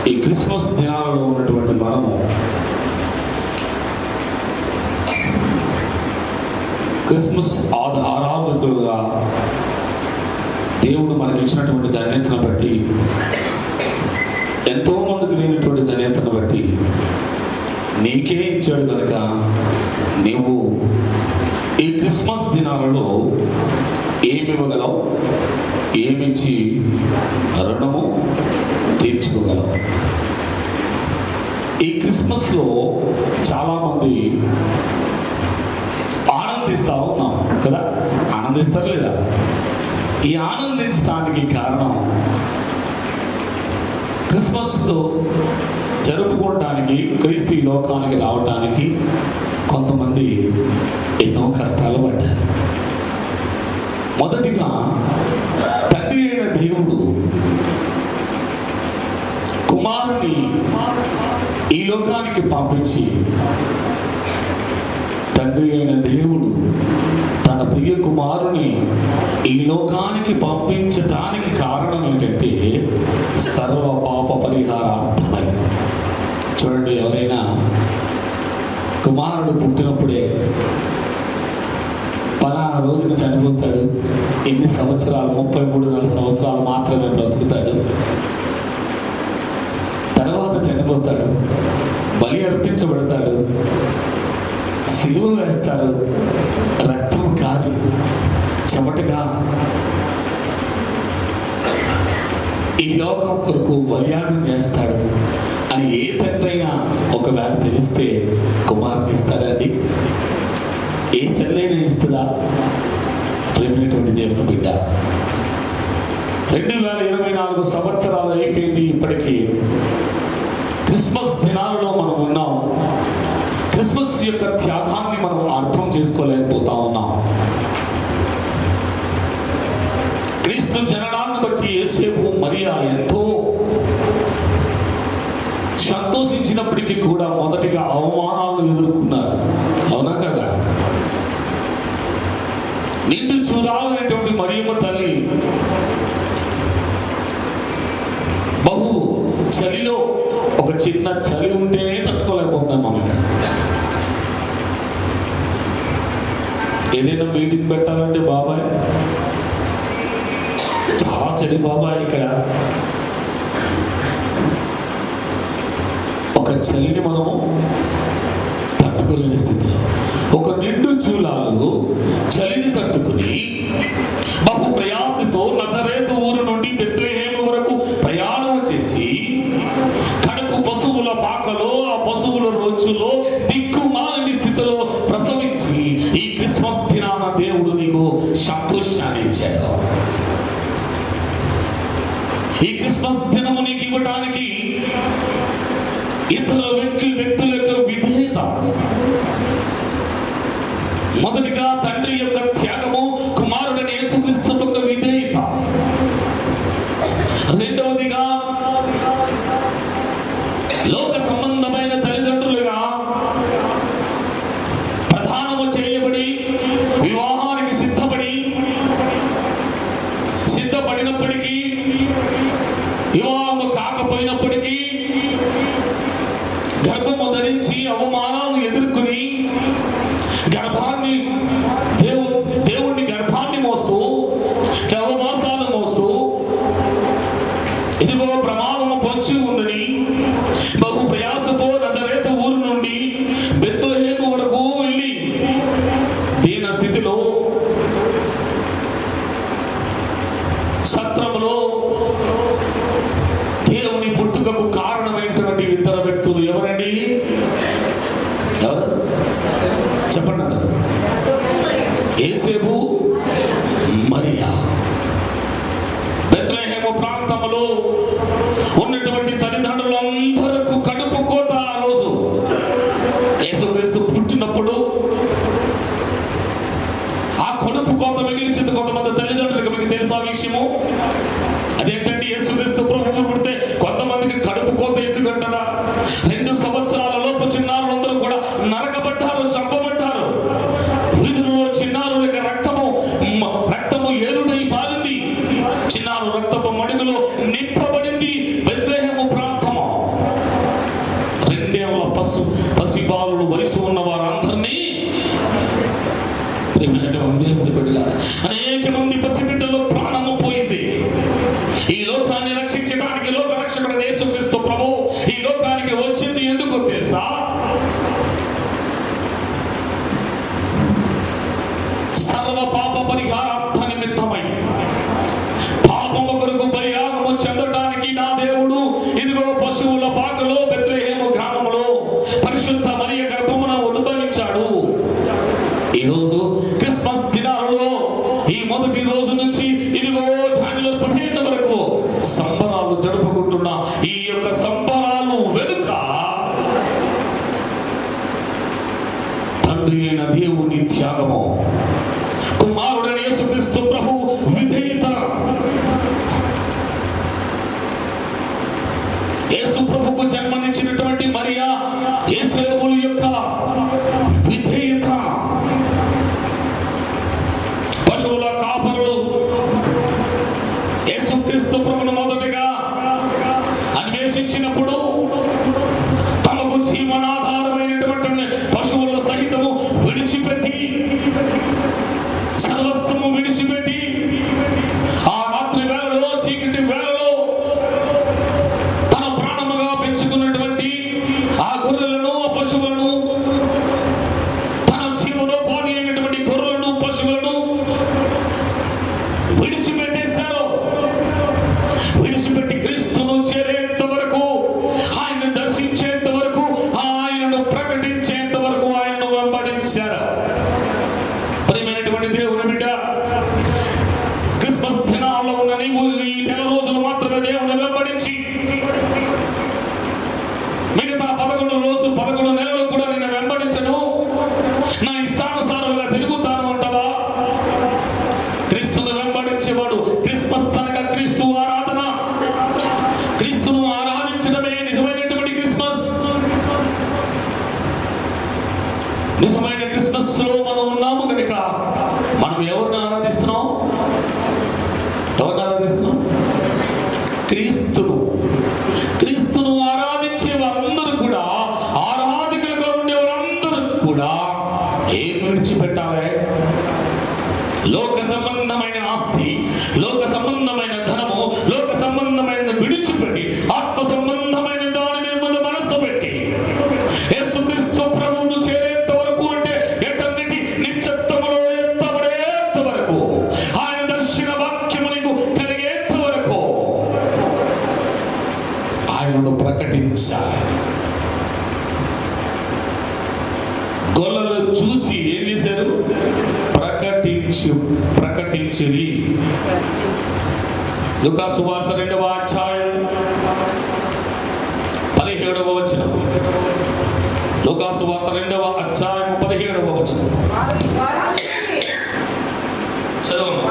ఈ క్రిస్మస్ దినాలలో ఉన్నటువంటి మనము క్రిస్మస్ ఆరాధకులుగా దేవుడు మనకి ఇచ్చినటువంటి ధన్యతను బట్టి, ఎంతో మందికి లేనటువంటి ధన్యతను బట్టి నీకే ఇచ్చాడు కనుక నీవు ఈ క్రిస్మస్ దినాలలో ఏమి ఇవ్వగలవు, ఏమిచ్చి రుణము తీర్చుకోగలవు. ఈ క్రిస్మస్లో చాలామంది ఆనందిస్తూ ఉన్నాం కదా, ఆనందిస్తారు లేదా? ఈ ఆనందించడానికి కారణం క్రిస్మస్తో జరుపుకోవటానికి, క్రీస్తు ఈ లోకానికి రావటానికి కొంతమంది ఎన్నో కష్టాలు పడ్డారు. మొదటిగా తండ్రి అయిన దేవుడు కుమారుని ఈ లోకానికి పంపించి, తండ్రి అయిన దేవుడు తన ప్రియ కుమారుని ఈ లోకానికి పంపించటానికి కారణం ఏంటంటే సర్వ పాప పరిహారార్థమై. చూడండి, ఎవరైనా కుమారుడు పుట్టినప్పుడే పలానా రోజున చనిపోతాడు, ఎన్ని సంవత్సరాలు, 33 సంవత్సరాలు మాత్రమే బ్రతుకుతాడు, తర్వాత చనిపోతాడు, బలి అర్పించబడతాడు, సిలువ వేస్తారు, రక్తం కారి చెమటగా ఈ లోకం కొరకు బలియాగం చేస్తాడు అని ఏ తండ్రి అయినా ఒకవేళ తెలిస్తే కుమారుని ఇస్తాడండి? ఏ తల్లి అయినా ఇస్తుందా? ప్రేమైనటువంటి దేవుని బిడ్డ, 2024 సంవత్సరాలు అయిపోయింది. ఇప్పటికీ క్రిస్మస్ దినాలలో మనం ఉన్నాం. క్రిస్మస్ యొక్క త్యాగాన్ని మనం అర్థం చేసుకోలేకపోతా ఉన్నాం. క్రీస్తు జననాన్ని బట్టి యేసేపు, మరియా ఎంతో సంతోషించినప్పటికీ కూడా మొదటిగా అవమానాలను ఎదుర్కొన్నారు. అవునా కదా? నిండు చూడాలనేటువంటి మరియమ్మ తల్లి బహు చలిలో, ఒక చిన్న చలి ఉంటేనే తట్టుకోలేకపోతున్నాం మనం. ఇక్కడ ఏదైనా మీటింగ్ పెట్టాలంటే బాబాయ్ చాలా చలి బాబాయ్, ఇక్కడ ఒక చలిని మనము తట్టుకోలేని స్థితిలో, ఒక నిండు చూలాలు చలిని తట్టుకుని బహు ప్రయాసతో నజరేతు ఊరు నుండి బెత్లెహేము వరకు ప్రయాణం చేసి, కడుపు పశువుల పాకలో, ఆ పశువుల రోజులో దిక్కుమాలని స్థితిలో ప్రసవించి ఈ క్రిస్మస్ దినాన దేవుడు నీకు సంతోషాన్ని ఇచ్చాడు. ఈ క్రిస్మస్ దినము నీకు ఇవ్వడానికి ఇతర వ్యక్తుల యొక్క విధేయత, మొదటిగా తండ్రి యొక్క త్యాగము, కుమారుడైన యేసుక్రీస్తు యొక్క విధేయత, రెండవదిగా లోక సంబంధమైన తల్లిదండ్రులుగా ప్రధానము చేయబడి వివాహానికి సిద్ధపడినప్పటికీ, వివాహం కాకపోయినప్పటికీ గర్భము ధరించి అవమానాలను ఎదుర్కొని దేవుణ్ణి గర్భాన్ని మోస్తూ, అవమాసాలు మోస్తూ, ఇదిగో ప్రమాదము పొంచి ఉందని బహు ప్రయాసతో నజరేతు ఊరు నుండి బెత్లెహేము వరకు వెళ్ళి దీన స్థితిలో సత్రములో దేవుని పుట్టుకకు కారణమైనటువంటి ఇద్దరు వ్యక్తులు ఎవరండి? ఎవరు చెప్పండి అన్నారు? యేసేపు, మరియా. బెత్లెహేము ప్రాంతంలో ఉన్నటువంటి తల్లిదండ్రులందరకు కడుపు కోత. ఆ రోజు యేసుక్రీస్తు పుట్టినప్పుడు ఆ కడుపు కోత మిగిలించింది కొంతమంది తల్లిదండ్రులకు. మీకు తెలుసా విషయము? అదేంటంటే యేసుక్రీస్తు ప్రభువు పుడితే కొంతమందికి కడుపు కోత ఎందుకంటారా? 2 సంవత్సరాల లోపు చిన్నారులందరూ కూడా నరకబడ్డారు, చంపబడ్డారు. వీధులలో చిన్నారులకి రక్తము ఏలుడై పాలింది. చిన్నారు రక్తపు మడుగులో నింపబడింది బెత్లెహేము ప్రాంతము. వయసు ఉన్న వారందరినీ దేవుని బిడ్డలారా, అనేక మంది పసిబిడ్డలో ప్రాణము పోయింది. ఈ లోకాన్ని రక్షించడానికి లోక రక్షకుడు యేసుక్రీస్తు ప్రభు ఈ లోకానికి వచ్చింది ఎందుకు తెలుసా? సర్వ పాప పరిహారార్థ నిమిత్తమై పాపము కొరకు బలియాగము చెందడానికి నా దేవుడు ఇదిగో పశువుల పాకలో బెత్లెహేము గ్రామంలో పరిశుద్ధ మరియ గర్భమున ఉద్భవించాడు. ఈరోజు క్రిస్మస్ దినాలలో ఈ మొదటి రోజు నుంచి ఇదిగో జనవరి 15 వరకు సంబరాలు జరుపుకుంటున్న ఈ యొక్క సంబరాలు వెనుక తండ్రి అయిన దేవుని త్యాగము, కుమారుడైన యేసుక్రీస్తు ప్రభు విధేయత, యేసు ప్రభుకు జన్మనిచ్చినటువంటి మరియా యేసేపుల యొక్క విధేయత, పశువుల కాపరులు యేసుక్రీస్తు ప్రభును మొదటగా అన్వేషించినప్పుడు తమకు జీవనాధారమైనటువంటి పశువుల సహితము విడిచిపెట్టి సర్వస్వము విడిచిపెట్టి ఆ రాత్రి వేళలో చీకటి వేళలో తన ప్రాణముగా పెంచుకున్నటువంటి ఆ గొర్రెలను ఆ పశువులను తన జీవనోపాధి అయినటువంటి గొర్రెలను పశువులను విడిచిపెట్టేశారు. విడిచిపెట్టి క్రీస్తును చేరేంత వరకు, ఆయన్ని దర్శించేంత వరకు, ఆయనను ప్రకటించేంత వరకు ఆయనను వెంబడించారు. ప్రియమైనటువంటి దేవుని బిడ్డ, క్రిస్మస్ దినాల్లో ఉన్న నీవు ఈ నెల రోజులు మాత్రమే దేవుని వెంబడించి మిగతా 11 నెలలు కూడా నేను వెంబడించను, నా ఇష్టానుసారంగా తిరుగుతాను అంటావా? క్రీస్తును వెంబడించేవాడు క్రిస్మస్ అనగా క్రీస్తు ఆరాధన, క్రీస్తును ఆరాధించడమే నిజమైనటువంటి క్రిస్మస్. నిజమైన క్రిస్మస్ లో మనం ఉన్నాము కనుక మనం ఎవరిని ఆరాధిస్తున్నాం? ఎవరిని ఆరాధిస్తున్నాం? క్రీస్తును. క్రీస్తును ఆరాధించే వారందరూ కూడా, ఆరాధికులుగా ఉండే వారందరూ కూడా ఏం విడిచిపెట్టాలి? లోక సంబంధమైన ఆస్తి, లోక సంబంధమైన ధనము, లోక సంబంధమైన విడిచిపెట్టి ఆత్మ సంబంధమైన దాని మీద మనస్సు పెట్టి యేసుక్రీస్తు ప్రభువును చేరేంత వరకు, అంటే ఎటన్నిటి నిత్యత్వములో ఎత్తబడేంత వరకు, ఆయన దర్శన వాక్యము నీకు కలిగేంత వరకు ఆయనను ప్రకటించాలి. గొల్లలు చూసి ఏం చేశారు? ప్రకటించిరి. లూకా సువార్త 2వ అధ్యాయం 17వ వచనం. లూకా సువార్త 2వ అధ్యాయం 17వ వచనం చదవండి.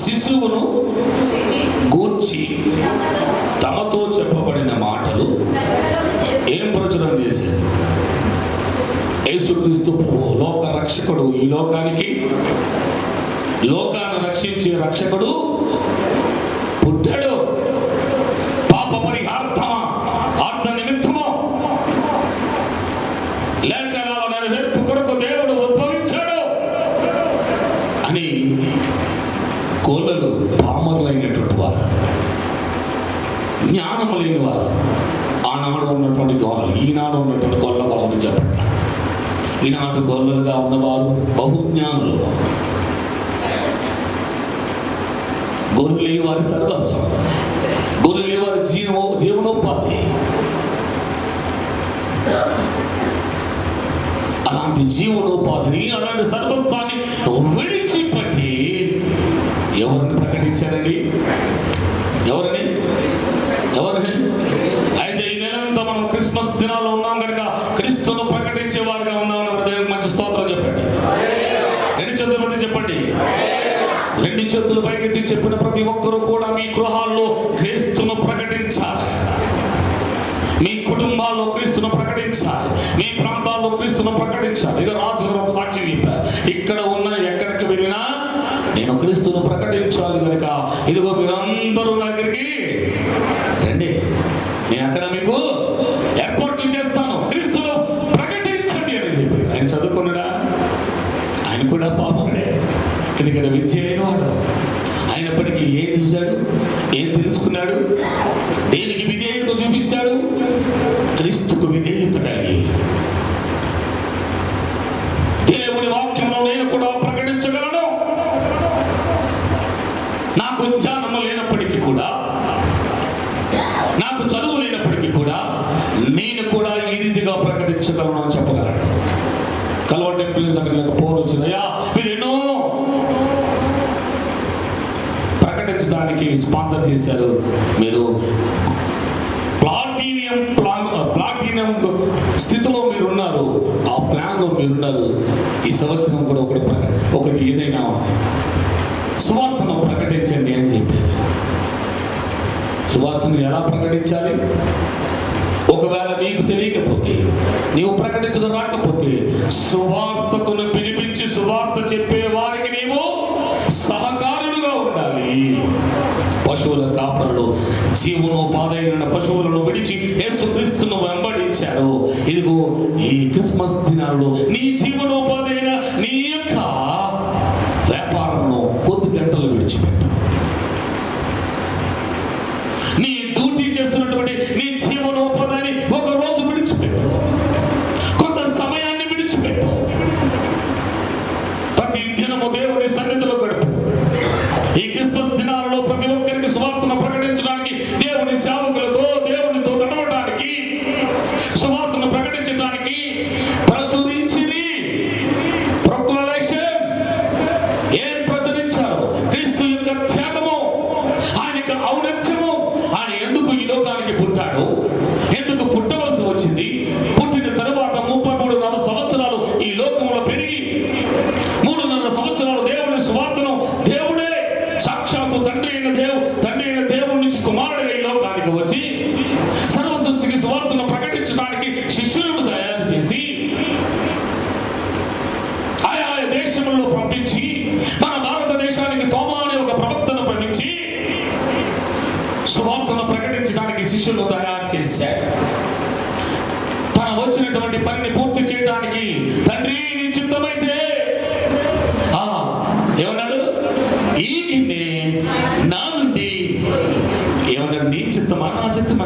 శిశువును గూర్చి తమతో చెప్పబడిన మాటలు ఏం ప్రచురం చేశారు? యేసుక్రీస్తు ప్రభువు లోక రక్షకుడు, ఈ లోకానికి లోకాన్ని రక్షించే రక్షకుడు పుట్టాడు. పాప పరిహార్థమా, అర్థ నిమిత్తమో, లేఖనాల నెరవేర్పు కొరకు దేవుడు ఉద్భవించాడు అని గోళ్ళలు పామరులైనటువంటి వారు, జ్ఞానము లేని వారు, ఆనాడు ఉన్నటువంటి గోళ్ళలు ఈనాడు ఉన్నటువంటి గోళ్ళ కోసం చెప్పండి. ఈనాడు గోళ్ళలుగా ఉన్నవారు బహుజ్ఞానులు. గొర్రెలే వారి సర్వస్వం, గొర్రెలే వారి జీవనోపాధి. అలాంటి జీవనోపాధిని, అలాంటి సర్వస్వాన్ని విడిచిపెట్టి ఎవరిని ప్రకటించారండి? ఎవరిని? అయితే ఈ నెలంతా మనం క్రిస్మస్ దినాల్లో ఉన్నాం కనుక క్రీస్తును ప్రకటించే వారిగా ఉన్నామని దేవునికి మంచి స్తోత్రం చెప్పండి. 2 చేతుల మంది చెప్పండి. 2 చేతులు పైకెత్తి చెప్పిన ప్రతి ఒక్కరూ కూడా మీ గృహాల్లో క్రీస్తును ప్రకటించాలి, మీ కుటుంబాల్లో క్రీస్తును ప్రకటించాలి, మీ ప్రాంతాల్లో క్రీస్తును ప్రకటించాలి. ఇక రాజు ఒక సాక్షి చెప్పారు, ఇక్కడ ఉన్న ఎక్కడికి వెళ్ళినా నేను క్రీస్తును ప్రకటించాలి కనుక ఇదిగో మీరందరూ దగ్గరికి స్పాన్సర్ చేశారు. మీరు ప్లాటినం స్థితిలో మీరున్నారు, ఆ ప్లాన్లో మీరున్నారు. ఈ సంవత్సరం కూడా ఒకటి ఏదైనా సువార్తను ప్రకటించండి అని చెప్పారు. సువార్తను ఎలా ప్రకటించాలి? ఒకవేళ నీకు తెలియకపోతే, నీవు ప్రకటించడం రాకపోతే, సువార్తకును పిలిపించి సువార్త చెప్పే వారికి నీవు సహకారులుగా ఉండాలి. పశువుల కాపరులు జీవనోపాధైన పశువులను విడిచి యేసుక్రీస్తును వెంబడించారు. ఇదిగో ఈ క్రిస్మస్ దినాల్లో నీ జీవనోపాధైన నీ యొక్క వ్యాపారంలో కొద్ది గంటలు విడిచిపెట్టు. నీ డ్యూటీ చేస్తున్నటువంటి నీ జీవనోపాధిని ఒక రోజు విడిచిపెట్టు, కొంత సమయాన్ని విడిచిపెట్టు. ప్రతి దినము దేవుని సన్నిధిలో గడుపు. ఈ క్రిస్మస్ దినాలలో ప్రతి ఒక్కరికి సువార్తను ప్రకటించడానికి, దేవుని సేవకులతో దేవునితో నడవడానికి, సువార్తను ప్రకటించడానికి ప్రచురించింది ప్రొక్లమేషన్. ఏం ప్రచురించారు? క్రీస్తు యొక్క త్యాగము, ఆయన యొక్క ఔన్నత్యము. ఆయన ఎందుకు ఈ లోకానికి పుట్టాడు, ఎందుకు పుట్టవలసి వచ్చింది, పుట్టిన తరువాత 33 సంవత్సరాలు ఈ లోకంలో పెరిగి 3.5 సంవత్సరాలు దేవుని సువార్తను దేవుడే సాక్షాత్తు తండ్రి అయిన దేవుడి నుంచి కుమారుడిగా ఈ లోకానికి వచ్చి సర్వ సృష్టికి సువార్తను ప్రకటించడానికి శిష్యులను తయారు చేసి ఆయా దేశంలో పంపించి, మన భారతదేశానికి తోమా అనే ఒక ప్రవక్తను పంపించి సువార్తను ప్రకటించడానికి శిష్యులను తయారు చేశాడు. తన వచ్చినటువంటి పనిని పూర్తి చేయడానికి, తండ్రి నీ చిత్తమైతే ఏమన్నాడు? ఈ గిన్నె నా నుండి, ఏమన్నాడు? నీ చిత్తమా నా చిత్తమా?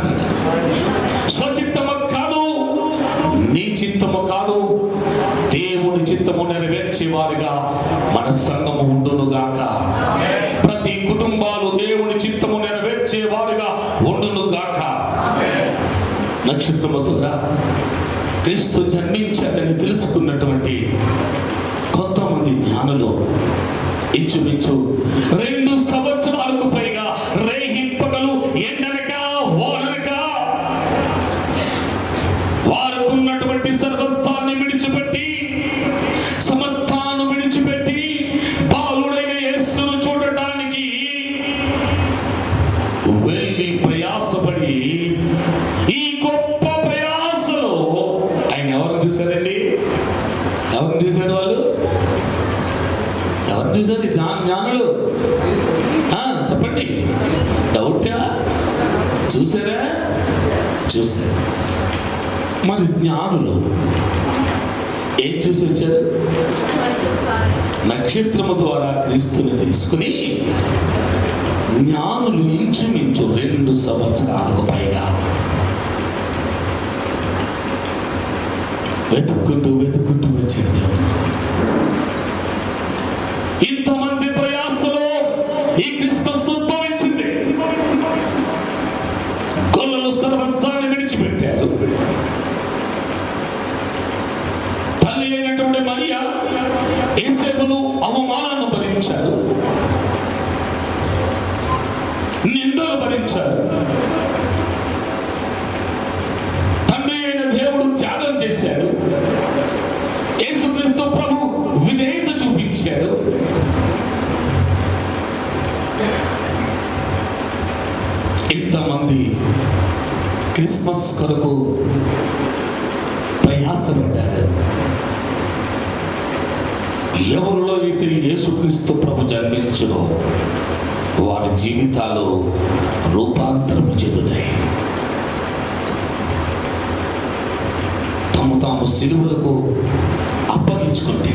స్వచిత్తము కాదు, నీ చిత్తము కాదు, దేవుని చిత్తము నెరవేర్చే వారిగా మన సంఘము ఉండునుగాక. ప్రతి కుటుంబాలు దేవుని చిత్తము నెరవేర్చే వారిగా ఉండునుగాక. నక్షత్రము ద్వారా క్రీస్తు జన్మించాడని తెలుసుకున్నటువంటి కొంతమంది జ్ఞానులు ఇంచుమించు 2 సంవత్సరాలకు పైగా రేహింపగలు ఎండనక వాననక వారుకున్నటువంటి సర్వస్వాన్ని విడిచిపెట్టి, సమస్తాన్ని విడిచిపెట్టి బాలుడైన యేసును చూడటానికి వెళ్ళి ప్రయాసపడి, ఈ గొప్ప ప్రయాసలో ఆయన ఎవరు చూశారండి? ఎవరు చూశారు? వాళ్ళు ఎవరు చూశారు? జ్ఞానులు. చెప్పండి, డౌటా? చూసారా? చూశారు. మరి జ్ఞానులు ఏం చూసి వచ్చారు? నక్షత్రము ద్వారా క్రీస్తుని తెలుసుకుని జ్ఞానులు ఇంచుమించు 2 సంవత్సరాలకు పైగా వెతుక్కుంటూ వచ్చింది. ఇంతమంది ప్రయాసలో ఈ క్రిస్మస్ ఉద్భవించింది. గొల్లలు సర్వస్వాన్ని విడిచిపెట్టారు. తల్లి అయినటువంటి మరియా యేసేపును అవమానాన్ని భరించారు, నిందలు భరించారు. తండ్రి అయిన దేవుడు త్యాగం చేశాడు. యేసుక్రీస్తు ప్రభు విధేయత చూపించాడు. ఇంతమంది క్రిస్మస్ కొరకు ప్రయాసపడ్డారు. ఎవరిలో అయితే యేసుక్రీస్తు ప్రభు జన్మించునో వారి జీవితాలు రూపాంతరము చెందుతాయి. తాము సిలువలకు అప్పగించుకుంటే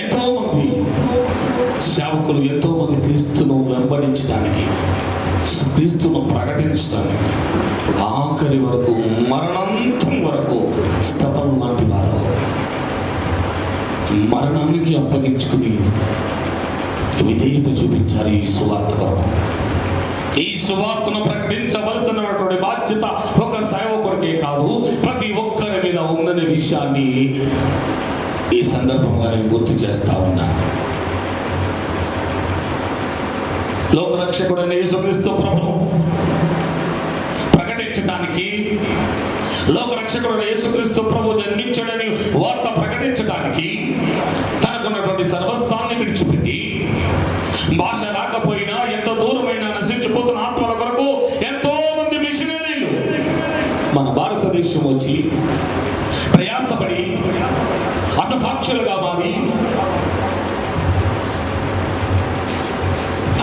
ఎంతో మంది సేవకులు, ఎంతో మంది క్రీస్తును వెంబడించడానికి, క్రీస్తును ప్రకటించడానికి ఆఖరి వరకు, మరణాంతం వరకు స్తపన లాంటి వారు మరణానికి అప్పగించుకుని విధేయత చూపించాలి ఈ సువార్త కొరకు. ఈ సువార్తను ప్రకటించవలసినటువంటి బాధ్యత ఒక సేవకుడికే కాదు, ప్రతి ఒక్కరి మీద ఉందనే విషయాన్ని ఈ సందర్భంగా నేను గుర్తు చేస్తా ఉన్నాను. లోకరక్షకుడైన యేసుక్రీస్తు ప్రభువు ప్రకటించడానికి, లోకరక్షకుడైన యేసుక్రీస్తు ప్రభు జన్మించాడని వార్త ప్రకటించడానికి తనకున్నటువంటి సర్వస్వాన్ని విడిచిపెట్టి, భాష రాకపోయినా ఎంత దూరమైనా నశించిపోతున్న ఆత్మల కొరకు ఎంతో మంది మిషనరీలు మన భారతదేశం వచ్చి ప్రయాసపడి హతసాక్షులుగా మారి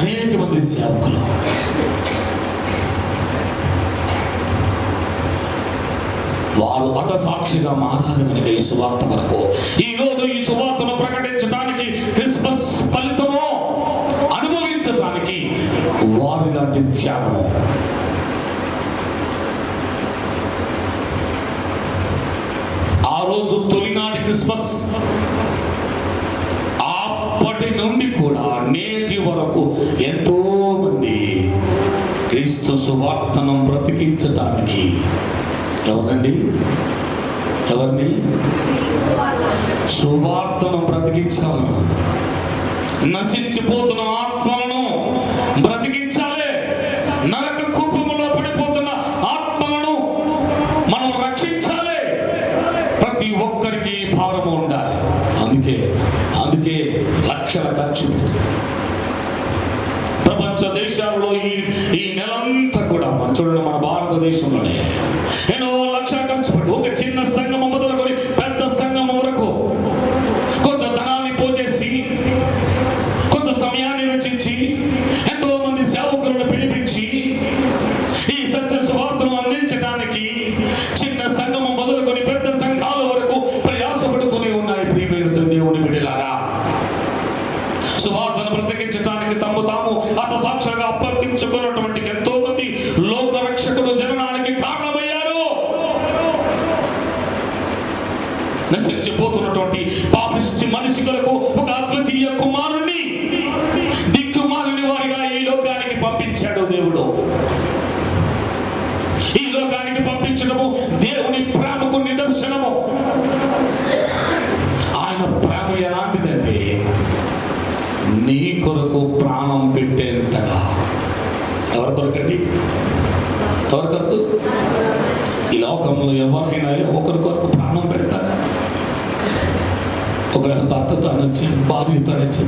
అనేక మంది సేవకులు వారు హతసాక్షిగా మారాలి కనుక ఈ సువార్త కొరకు ఈరోజు ఈ సువార్తను ప్రకటించడానికి, క్రిస్మస్ ఫలితము అనుభవించడానికి వారి లాంటి త్యాగము. ఆ రోజు తొలినాటి క్రిస్మస్ అప్పటి నుండి కూడా నేటి వరకు ఎంతో మంది క్రీస్తు సువార్తను బ్రతికించటానికి ఎవరండి? ఎవరిని? సువార్తను బ్రతికించాలి. నశించిపోతున్న ఆత్మలను బ్రతికించాలి. నరక కూపములో పడిపోతున్న ఆత్మలను మనం రక్షించాలి. ప్రతి ఒక్కరికి భారము ఉండాలి. అందుకే లక్షల ఖర్చు. ప్రపంచ దేశాల్లో ఈ నెలంతా కూడా మనం చూడండి, మన భారతదేశంలోనే ఎన్నో లక్షల ఖర్చు పెట్టి ఒక చిన్న సంఘం మొదలుకొని పెద్ద సంఘం వరకు కొంత ధనాన్ని పోజేసి, కొంత సమయాన్ని వెచ్చించి, ఎంతో మంది సేవకులను పిలిపించి ఈ సత్య సువార్తను అందించడానికి చిన్న సంఘం మొదలుకొని పెద్ద సంఘాల వరకు ప్రయాసపడుతూనే ఉన్నాయి. ప్రియమైన దేవుని బిడ్డలారా, సువార్తను బ్రతికించడానికి తాము హతసాక్షిగా అప్పగించుకున్నటువంటి ఎంతో మంది లోకరక్షకుడు జననానికి కారణమయ్యారు. నశించిపోతున్నటువంటి పాపిష్టి మనిషిలకు ఒక అద్వితీయ కుమారుణ్ణి, దిక్కుమాలిన వారిగా ఈ లోకానికి పంపించాడు దేవుడు. ఈ లోకానికి పంపించడము దేవుని ప్రేమకు నిదర్శనము. ఆయన ప్రేమ ఎలాంటిదంటే నీ కొరకు ప్రాణం పెట్టేంతగా. ఎవరి కొరకండి? ఎవరి కొరకు? ఈ లోకంలో ఎవరైనా ఒకరి కొరకు ప్రాణం పెడతారా? ఒక భర్తతో అనొచ్చు, భార్యతో అనొచ్చు,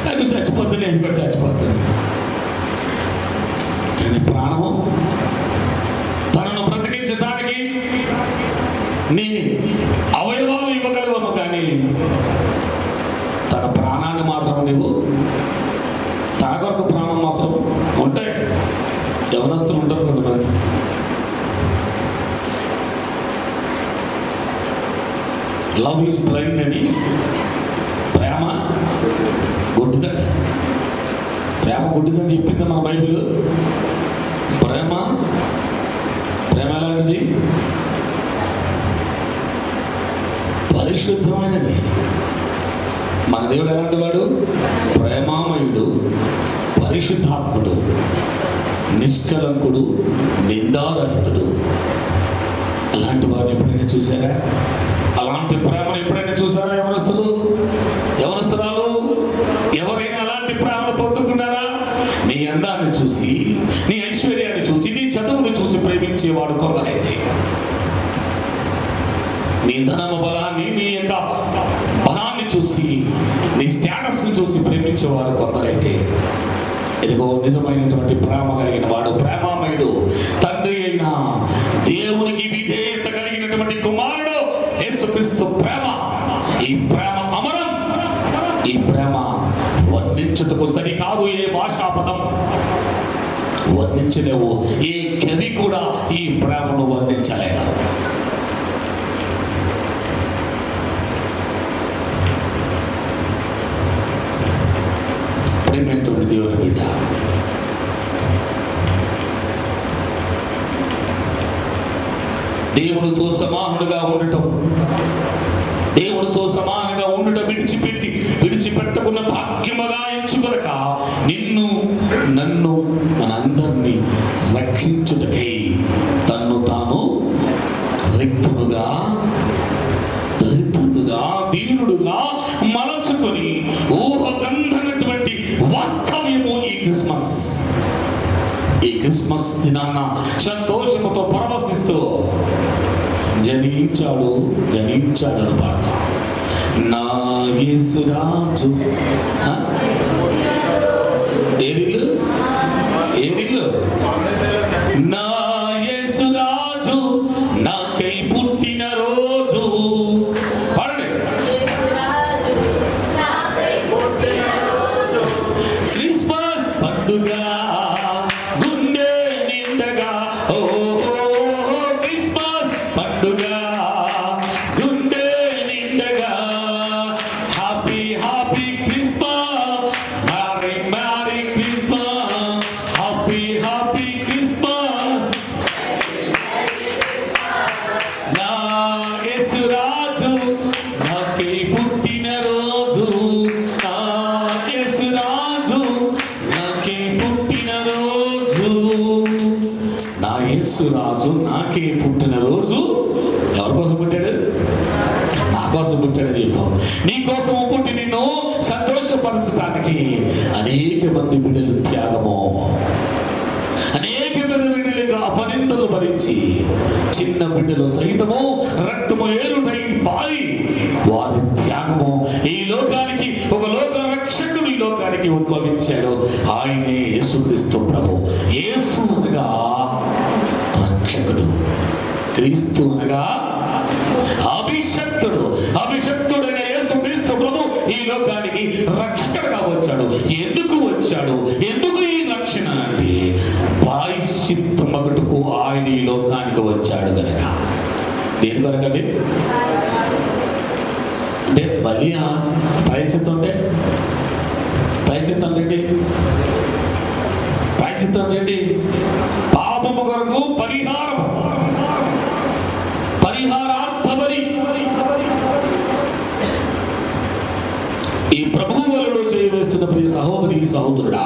నేను చచ్చిపోతుంది, నేను కూడా చచ్చిపోతాను. కానీ ప్రాణము తనను బ్రతికించడానికి నీ అవయవాలు ఇవ్వగలవము, కానీ తన ప్రాణాన్ని మాత్రం నువ్వు, తన కొరకు ప్రాణం మాత్రం ఉంటాయి. యవనస్తులు ఉంటారు కొంతమంది, లవ్ ఈజ్ బ్లైండ్ అని, ప్రేమ గుడ్డిదట. ప్రేమ గుడ్డిదని చెప్పింది మన బైబిల్. ప్రేమ ఎలాంటిది? పరిశుద్ధమైనది. మన దేవుడు ఎలాంటి వాడు? ప్రేమామయుడు, పరిశుద్ధాత్ముడు, నిష్కలంకుడు, నిందారహితుడు. అలాంటి వారిని ఎప్పుడైనా చూసారా? అలాంటి ప్రేమను ఎప్పుడైనా చూసారా? యవనస్తురాలు ఎవరైనా అలాంటి ప్రేమను పొందుకున్నారా? నీ అందాన్ని చూసి, నీ ఐశ్వర్యాన్ని చూసి, నీ చదువును చూసి ప్రేమించేవాడు కొందరైతే, నీ ధనము బలాన్ని, నీ యొక్క బలాన్ని చూసి, నీ స్టేటస్ చూసి ప్రేమించేవారు కొందరైతే, ఇదిగో నిజమైనటువంటి ప్రేమ కలిగిన వాడు, ప్రేమామయుడు, తండ్రి అయిన దేవునికి విధేయత కలిగినటువంటి కుమారుడు యేసుక్రీస్తు ప్రేమ. ఈ ప్రేమ అమరం. ఈ ప్రేమ వర్ణించుటకు సరికాదు ఏ భాషా పదం. వర్ణించలేవు. ఏ కవి కూడా ఈ ప్రేమను వర్ణించలేడు. ప్రేమేంద్రుడి దేవుని బిడ్డ, దేవుడితో సమానుడుగా ఉండటం, దేవుడితో సమానంగా ఉండటం విడిచిపెట్టుకున్న భాగ్యముగా ఎంచుకొనక నిన్ను నన్ను మనందరినీ రక్షించుటకై తన్ను తాను రిక్తుడుగా, దరిద్రుడుగా, క్రిస్మస్ దినాన్న సంతోషముతో పరవశిస్తూ జనించాడు జనించాడని పాడతాం. నా యేసు రాజు ఏరిలు నా యేసు రాజు నాకై పుట్టిన రోజు. పాడండి. క్రిస్మస్ పండుగ గుండె నిండగా, ఓ క్రిస్మస్ పండుగ గుండె నిండగా, happy happy Christmas, merry merry Christmas, happy happy Christmas. నా యేసు రాజు నాకై పుట్టిన రోజు, నా యేసు రాజు నాకే పుట్టిన రోజు. నా యేసు రాజు నాకే పుట్టిన రోజు. ఎవరి కోసం పుట్టాడు? నా కోసం పుట్టాడు. దీపం నీ కోసం పుట్టి నిన్ను సంతోషపరచడానికి అనేక మంది బిడ్డలు త్యాగము, అనేక మంది బిడ్డలుగా అపనిందలు భరించి, చిన్న బిడ్డలు సైతము రక్తము ఏరుటై పారి వారి త్యాగము ఈ లోకానికి ఒక లోక రక్షకుడు ఈ లోకానికి ఉద్భవించాడు. ఆయనే యేసుక్రీస్తు ప్రభు. యేసు అనగా రక్షకుడు, క్రీస్తు అనగా అభిషక్తుడు. అభిషక్తుడైన యేసుక్రీస్తు ప్రభు ఈ లోకానికి రక్షకుడుగా వచ్చాడు. ఎందుకు వచ్చాడు? ఎందుకు ఈ రక్షణ అంటే ప్రాయశ్చిత్తమగుటకు ఆయన ఈ లోకానికి వచ్చాడు గనక. దేని కొరకండి? అంటే బలి ప్రాయశ్చిత్తం అంటే ప్రాయశ్చిత్తం ఏంటి? ప్రాయశ్చిత్తం ఏంటి? పాపము కొరకు పరిహారం, పరిహారార్థమని. ఈ ప్రభువు వలలో చేయవేస్తున్న ప్రియ సహోదరి సహోదరుడా,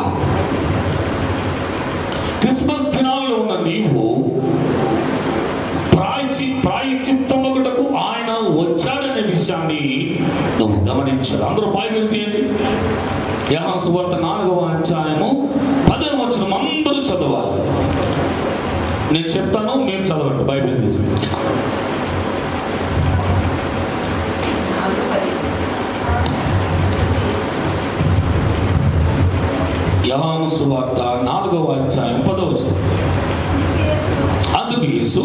క్రిస్మస్ దినాల్లో ఉన్న నీవు ప్రాయశ్చిత్తమగుటకు ఆయన వచ్చాడనే విషయాన్ని నువ్వు గమనించాలి. అందరూ బైబిల్ తీయండి. యోహాను సువార్త 4వ అధ్యాయము 10వ వచనం అందరూ చదవాలి. నేను చెప్తాను, మీరు చదవండి. బైబిల్ తీసుకుని యోహాను సువార్త 4వ అధ్యాయం 10వ వచనం. అందుకు యేసు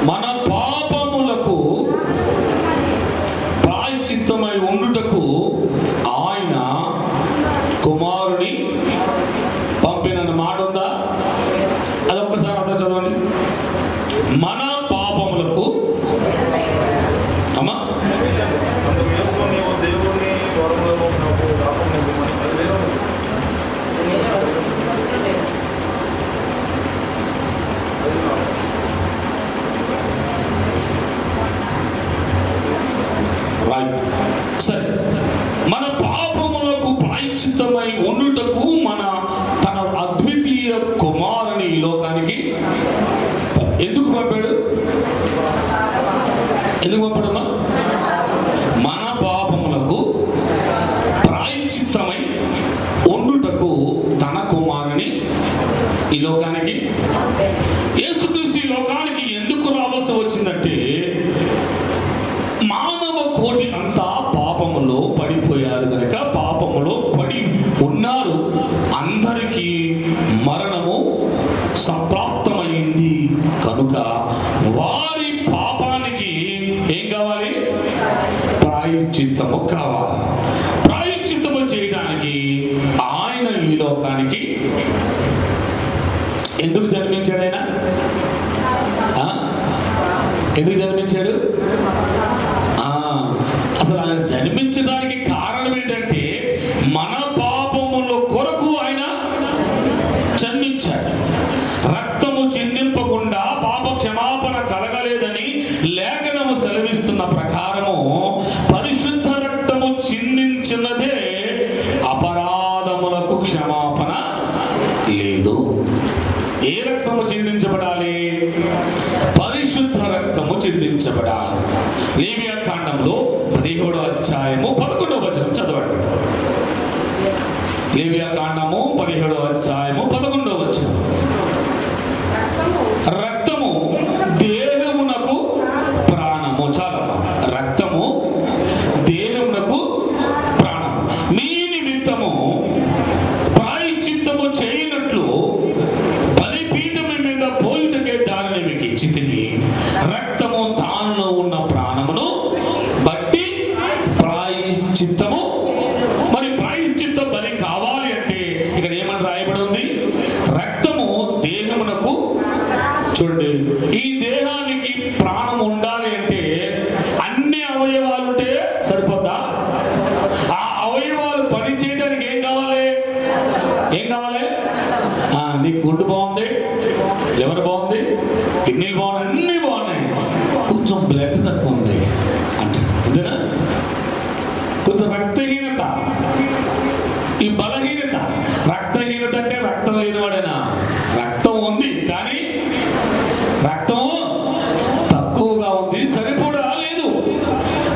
మన పాపములకు ప్రాయశ్చిత్తమై ఉండుటకు ఆయన కుమారుని పంపిన మాట ఉందా? అదొక్కసారి అర్థం చదవండి. మన పాపములకు అమ్మా సరే, మన పాపములకు ప్రాయశ్చిత్తమై ఉండుటకు తన అద్వితీయ కుమారుని ఈ లోకానికి ఎందుకు పంపాడు? ఎందుకు పంపాడమ్మా? మన పాపములకు ప్రాయశ్చిత్తమై ఉండుటకు తన కుమారుని ఈ లోకానికి. యేసుక్రీస్తు ఈ లోకానికి ఎందుకు రావాల్సి వచ్చిందంటే, మానవ కోటి అంతా పాపములో పడిపోయారు కనుక, పాపములో పడి ఉన్నారు. అందరికీ మరణము సంప్రాప్తమైంది కనుక వారి పాపానికి ఏం కావాలి? ప్రాయశ్చిత్తము కావాలి. ప్రాయశ్చిత్తము చేయడానికి ఆయన ఈ లోకానికి ఎందుకు జన్మించాడు? ఆయన ఎందుకు జన్మించాడు? అసలు ఆయన జన్మించడానికి కారణం ఏంటంటే, మన పాపముల కొరకు ఆయన జన్మించాడు. రక్తము చిందింపకుండా పాప క్షమాపణ కలగలేదని లేఖనము సెలవిస్తున్న ప్రకారము, పరిశుద్ధ రక్తము చిందించినదే అపరాధములకు క్షమాపణ లేదు. ఏ రక్తము చిందించబడాలి? పరిశుద్ధ రక్తము చిందించబడాలి. లేవియా కాండంలో 17వ అధ్యాయము 11వ వచనం చదవండి. రక్తము దానిలో ఉన్న ప్రాణమును బట్టి ప్రాయశ్చిత్తము. మరి ప్రాయశ్చిత్త బలి కావాలి అంటే ఇక్కడ ఏమని రాయబడి ఉంది? రక్తము దేహమునకు, చూడండి, ఈ దేహానికి ప్రాణం ఉండాలి అంటే అన్ని అవయవాలు ఉంటే సరిపోద్దా? ఆ అవయవాలు పని చేయడానికి ఏం కావాలి? ఏం కావాలి? నీకు గుండు బాగుంది, ఎవరు బాగుంది, కిడ్నీలు బాగున్నాయి, అన్నీ బాగున్నాయి, కొంచెం బ్లడ్ తక్కువ ఉంది అంటారు, అంతేనా? కొంచెం రక్తహీనత, ఈ బలహీనత. రక్తహీనత అంటే రక్తం లేనివాడేనా? రక్తం ఉంది కానీ రక్తము తక్కువగా ఉంది, సరిపడా లేదు.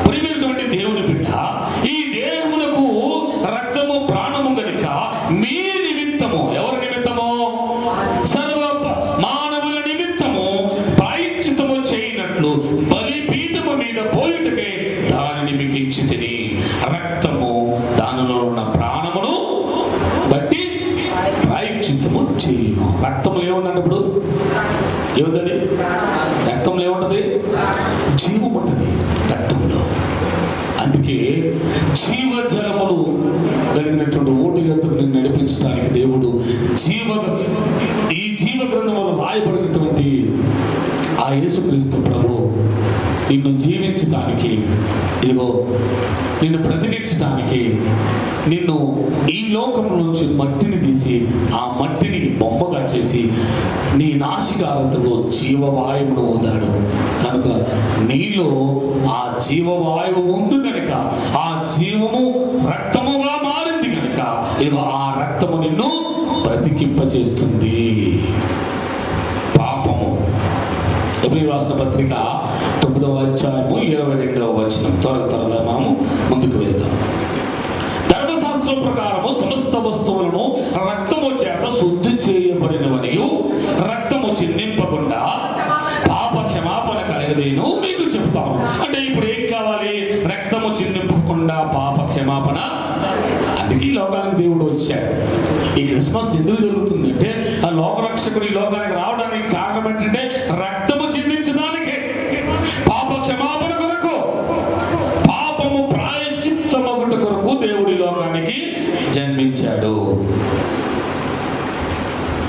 ప్రియమైనటువంటి దేవుని బిడ్డ, ఈ దేహమునకు రక్తము ప్రాణము గనుక మీ నిమిత్తము, ఎవరి నిమిత్తము? సర్వ మానవుల నిమిత్తము ప్రాయశ్చిత్తము చేయనట్లు బలిపీఠము మీద పోయుటకే దానిని మీకు ఇచ్చి తిని, రక్తము దానిలో ఉన్న ప్రాణమును బట్టి ప్రాయశ్చిత్తము చేయను. రక్తంలో ఏముందండి? ఇప్పుడు ఏముందండి? రక్తంలో ఏముంటది? జీవం ఉంటుంది రక్తంలో. అందుకే జీవజలములు కలిగినటువంటి ఓటు యొద్దకు నిన్ను నడిపించడానికి దేవుడు ఈ జీవ గ్రంథంలో రాయబడినటువంటి ఆ యేసుక్రీస్తు ప్రభు నిన్ను జీవించడానికి, ఇదిగో నిన్ను బ్రతికించడానికి, నిన్ను ఈ లోకం నుంచి మట్టిని తీసి ఆ మట్టిని బొమ్మగా చేసి నీ నాసికారంలో జీవవాయువును వదిలాడు కనుక నీలో ఆ జీవవాయువు ఉంది కనుక, ఆ జీవము రక్తముగా మారింది కనుక, ఇదిగో ఆ రక్తము నిన్ను బ్రతికింపచేస్తుంది. పాపము, ఎబ్రియు రాసిన పత్రిక 9వ అధ్యాయము 22వ వచనం. త్వరగా మనము ముందుకు వెళ్దాం. ధర్మశాస్త్రం ప్రకారము సమస్త వస్తువులను రక్తము చేత శుద్ధి చేయబడినవనియు రక్తము చిందింపకుండా పాప క్షమాపణ కలగదేను మీకు చెప్తాను. అంటే ఇప్పుడు ఏం కావాలి? రక్తము చిందింపకుండా పాప క్షమాపణ. అందుకే ఈ లోకానికి దేవుడు వచ్చాడు. ఈ క్రిస్మస్ ఎందుకు జరుగుతుంది అంటే, ఆ లోకరక్షకుడు ఈ లోకానికి రావడానికి కారణం ఏంటంటే రక్తము చిందించడానికే, పాప క్షమాపణ కొరకు, పాపము ప్రాయశ్చిత్తమగుట కొరకు దేవుడి లోకానికి జన్మించాడు.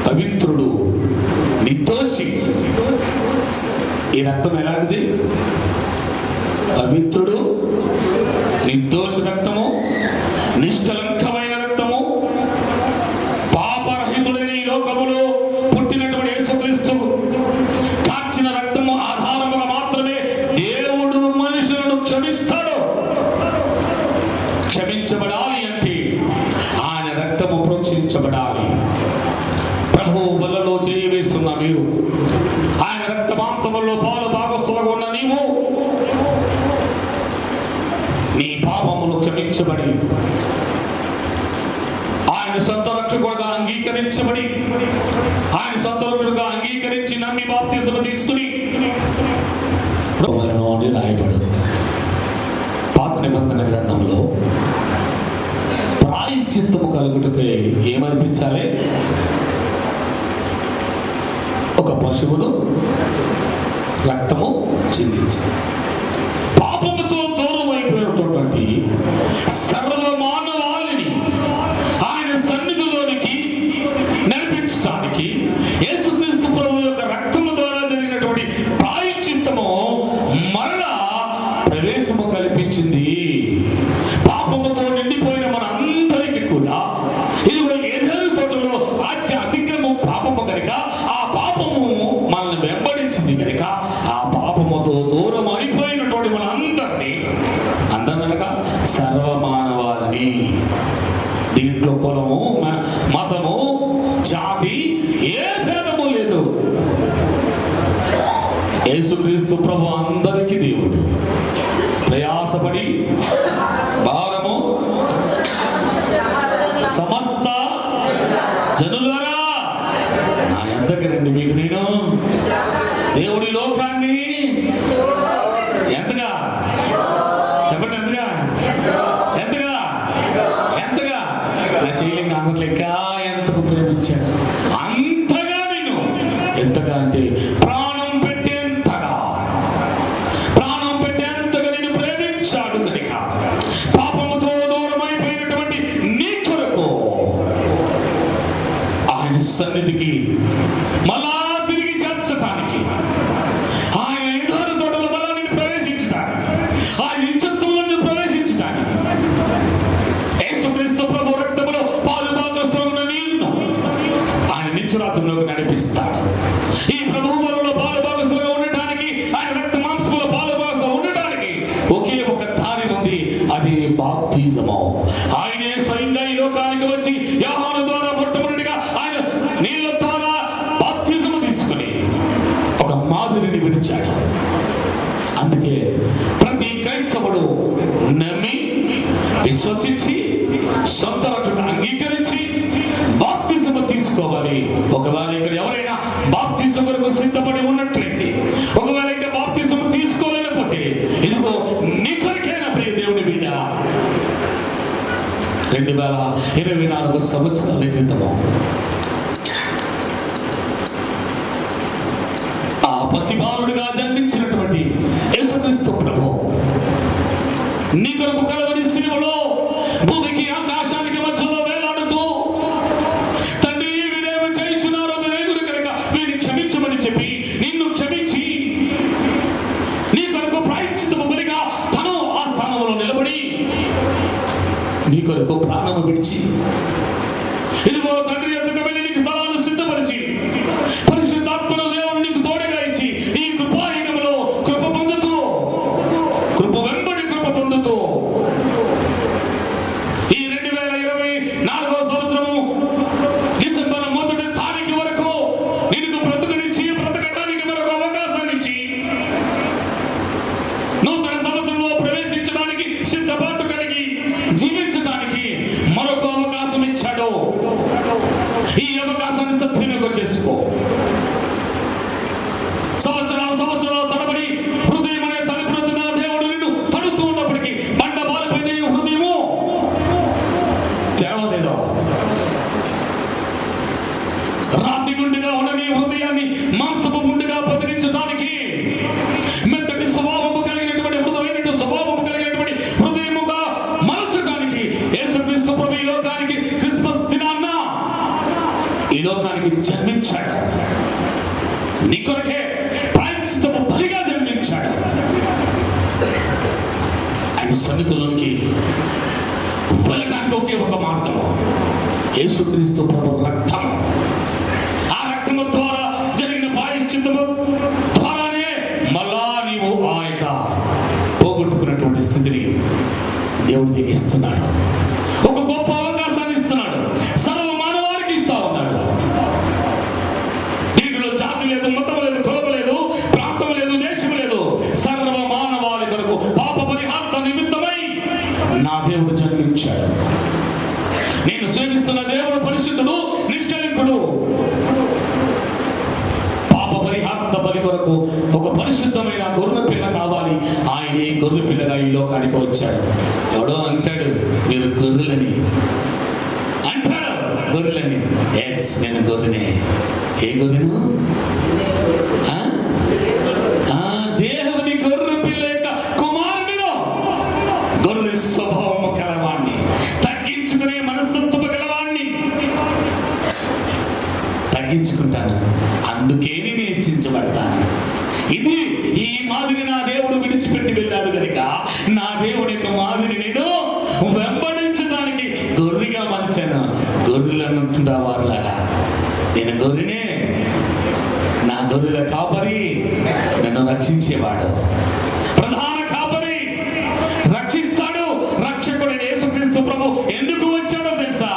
పవిత్రుడు, నిర్దోషి. ఈ రక్తం ఎలాంటిది? పవిత్రుడు, నిర్దోష రక్తము, నిష్కలంకమైన రక్తము, పాపరహితుడైన ఈ లోకములో పుట్టినటువంటి యేసుక్రీస్తు కార్చిన రక్తము ఆధారముగా మాత్రమే దేవుడు మనుషులను క్షమిస్తాడు. క్షమించబడాలి అంటే ఆయన రక్తము ప్రోక్షించబడాలి. ప్రభు బలలో చేయవేస్తున్న మీరు, ఆయన రక్త మాంసములో పాలు భాగస్తులుగా ఉన్న నీవు, నీ పాపములు క్షమించబడి ఆయన సొంత రక్షకుడుగా అంగీకరించబడి, ఆయన సొంత రక్షకుడుగా అంగీకరించి నమ్మి బాప్తిస్మము తీసుకుని రాయబడు. పాత నిబంధన గ్రంథంలో ప్రాయశ్చిత్తము కలుగుటకై ఏమనిపించాలి? ఒక పశువును రక్తము చిందించాలి. పాపముతో దూరం అయిపోయినటువంటి సర్వమానవాళిని ఆయన సన్నిధిలోనికి నడిపించడానికి యేసుక్రీస్తు ప్రభు యొక్క రక్తము ద్వారా జరిగినటువంటి ప్రాయశ్చిత్తము మరలా ప్రవేశము కల్పించింది. పాపముతో నిండిపోయిన మన అందరికీ కూడా ఇదిగో ఏదైనా తోటలో అతిక్రమం పాపము కనుక, ఆ పాపము మనల్ని వెంబడించింది కనుక, ఆ పాపముతో దూరం అయిపోయినటువంటి మన అందరినగా సర్వమానవాళిని, దీంట్లో కులము, మతము, జాతి ఏ భేదము లేదు. యేసుక్రీస్తు ప్రభు అందరికీ దేవుడు. ప్రయాసపడి భారము సమస్త జనులారా నా యొద్దకు రండి, మీకు నేను దేవుడి లోకాన్ని ఎంతగా చెప్పండి, ఎంతగా నా చేయలేక అందట్లేక ఎంతకు ప్రేమించాడు, అంతగా నేను, ఎంతగా అంటే ప్రాణం పెట్టేంతగా బాప్తిజము. ఆయనే స్వయంగా ఈ లోకానికి వచ్చి యోహాను ద్వారా మొట్టమొదటిగా ఆయన నీళ్ళ ద్వారా బాప్తిజము తీసుకుని ఒక మాదిరిని విడిచాడు. అందుకే ప్రతి క్రైస్తవుడు నమ్మి విశ్వసించి సొంత రక్షణ అంగీకరించి బాప్తిజము తీసుకోవాలి. ఒకవేళ ఇక్కడ ఎవరైనా బాప్తిజం కొరకు సిద్ధపడి ఉన్నట్లయితే, ఒకవేళ ఇంకా బాప్తిజం తీసుకోలేకపోతే, ఇదిగో నీ కొరకైనా ప్రియ దేవుని బిడ్డ 2024 సంవత్సరాల క్రితము ఆ పసిబాలుడిగా జన్మించినటువంటి యేసుక్రీస్తు ప్రభు నీ కొరకు కలవరి సిలువలో భూమికి ఆకాశానికి మధ్యలో వేలాడుతూ, తండ్రి వీరేమి చేయుచున్నారో వీరెరుగురు కనుక వీరిని క్షమించమని చెప్పి నిన్ను క్షమించి నీ కొరకు ప్రాయశ్చిత్తము బలిగా తను ఆ స్థానంలో నిలబడి నీ కొరకు ప్రాణము విడిచి, ఇదిగో తండ్రి యొద్దకు వెళ్ళి నీకు స్థలాన్ని సిద్ధపరిచి పరిశుద్ధాత్మను దేవుడు నీకు తోడుగా ఇచ్చి ఈ కృపాయుగంలో కృప పొందుతూ, కృప వెంబడి కృప పొందుతూ ఈ 2024 సంవత్సరము డిసెంబర్ 1వ తారీఖు వరకు నిన్ను బ్రతుకునిచ్చి బ్రతకడానికి మరొక అవకాశాన్ని ఇచ్చి నూతన సంవత్సరంలో ప్రవేశించడానికి సిద్ధపాటు కలిగి జీవించడానికి మరొక అవకాశం ఇచ్చాడు. ఈ అవకాశాన్ని సద్వినియోగం చేసుకో. సంవత్సరాలు తడబడి హృదయం అనే తలుపున నా దేవుడు నిన్ను తడుతూ ఉన్నప్పటికీ బండ బాలిపోయిన నీ హృదయము తెరవలేదో, రాతి గుండెగా ఉన్న నీ హృదయాన్ని మాంసపు గుండెగా బదిలించడానికి మెత్తటి స్వభావము కలిగినటువంటి మృదువైన స్వభావము కలిగినటువంటి హృదయముగా మలచడానికి యేసుక్రీస్తు ప్రభు ఈ లోకానికి క్రిస్మస్ దినాన్న ఈ లోకానికి జన్మించాడు. నీ కొరకే ప్రాయశ్చిత్తము బలిగా జన్మించాడు. ఆయన సన్నిధిలోనికి వెళ్ళడానికి ఒకే ఒక మార్గము యేసుక్రీస్తు ప్రభు రక్తము. ఆ రక్తము ద్వారా జరిగిన ప్రాయశ్చిత్తము ద్వారానే మళ్ళా నీవు ఆ యొక్క పోగొట్టుకున్నటువంటి స్థితిని దేవుడు నీకు ఇస్తున్నాడు. ఒక గొప్ప అవకాశాన్ని ఇస్తున్నాడు. సర్వ మానవాళికి ఇస్తా ఉన్నాడు. దీంట్లో జాతి లేదు, మతం లేదు, కులం లేదు, ప్రాంతం లేదు, దేశం లేదు. సర్వ మానవాళి కొరకు పాప పరిహార్థ నిమిత్తమై నా దేవుడు జన్మించాడు. నేను సేవిస్తున్న దేవుడు పరిశుద్ధుడు, నిష్కళంకుడు. పాప పరిహార్థ బలి కొరకు ఒక పరిశుద్ధమైన గొర్రె పిల్ల కావాలి. ఆయనే గొర్రె పిల్లగా ఈ లోకానికి వచ్చాడు. ఎవడో అంటాడు మీరు గొర్రెలని అంటాడు. గొర్రెలని ఎస్, నేను గొర్రెనే. ఏ గొర్రెను? దేవుని గొర్రె పిల్ల యొక్క కుమారుడిలో గొర్రె స్వభావము కలవాణ్ణి, తగ్గించుకునే మనస్తత్వము గలవాణ్ణి. తగ్గించుకుంటాను, అందుకే నేను హెచ్చించబడతాను. ఇది ఈ మాదిరి నా దేవుడు విడిచిపెట్టి వెళ్ళాడు కనుక నా దేవుడి యొక్క మాదిరి నేను వెంబడించడానికి గొర్రెగా మలిచాను. గొర్రెలు అంటుంటా వారులారా, నేను గొర్రెనే. నా గొర్రెల కాపరి నన్ను రక్షించేవాడు, ప్రధాన కాపరి రక్షిస్తాడు. రక్షకుడు యేసుక్రీస్తు ప్రభు ఎందుకు వచ్చాడో తెలుసా?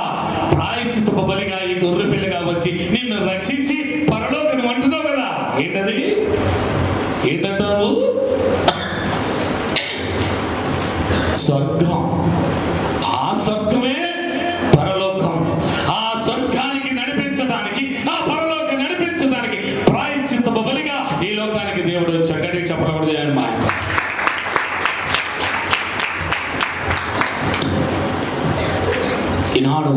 ప్రాయశ్చిత్తపు బలిగా ఈ గొర్రె పిల్లగా వచ్చి నిన్ను రక్షించి పరలోకం అంటున్నావు కదా. ఏంటది? ఏంటంటావు? స్వర్గం. ఆ స్వర్గమే పరలోకం. ఆ స్వర్గానికి నడిపించడానికి, ఆ పరలోకం నడిపించడానికి ప్రాయశ్చిత్తపు బలిగా ఈ లోకానికి దేవుడు వచ్చాడు. గట్టిగా చెప్పకూడదు అని మాట. ఈనాడు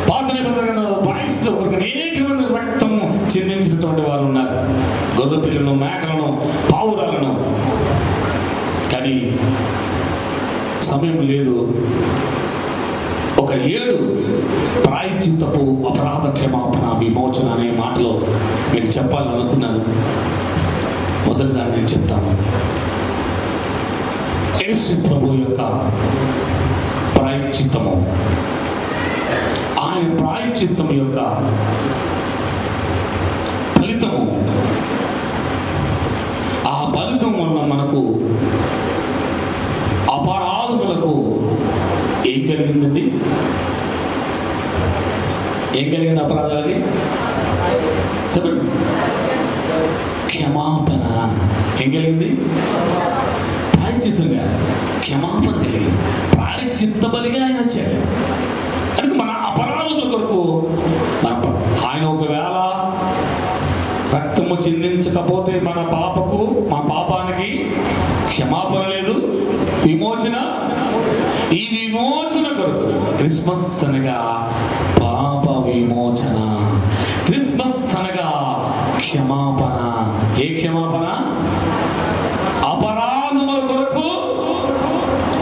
పాత నిబంధనలో ప్రాయశ్చిత్తం కొరకు అనేక మంది రక్తము చెందించినటువంటి వారు ఉన్నారు. గొర్రె పిల్లలను, మేకలను, పావురాలను. కానీ సమయం లేదు. ఒక 7 ప్రాయశ్చిత్తపు అపరాధ క్షమాపణ విమోచన అనే మాటలో మీకు చెప్పాలనుకున్నాను. మొదటి దాన్ని నేను చెప్తాను. యేసు ప్రభు యొక్క ప్రాయశ్చిత్తము, ఆయన ప్రాయశ్చిత్తము యొక్క ఫలితము, ఆ ఫలితం వల్ల మనకు ఏం కలిగింది అపరాధాలకి? చెప్పండి. క్షమాపణ. ఏం కలిగింది? ప్రాయశ్చిత్తంగా క్షమాపణ కలిగింది. ప్రాయశ్చిత్త బలిగా ఆయన వచ్చాడు. అంటే మన అపరాధముల కొరకు ఆయన ఒకవేళ రక్తము చిందించకపోతే మా పాపానికి క్షమాపణ లేదు, విమోచన. ఈ విమోచన కొరకు క్రిస్మస్ అనగా పాప విమోచన, క్రిస్మస్ అనగా క్షమాపణ. ఏ క్షమాపణ? అపరాధముల కొరకు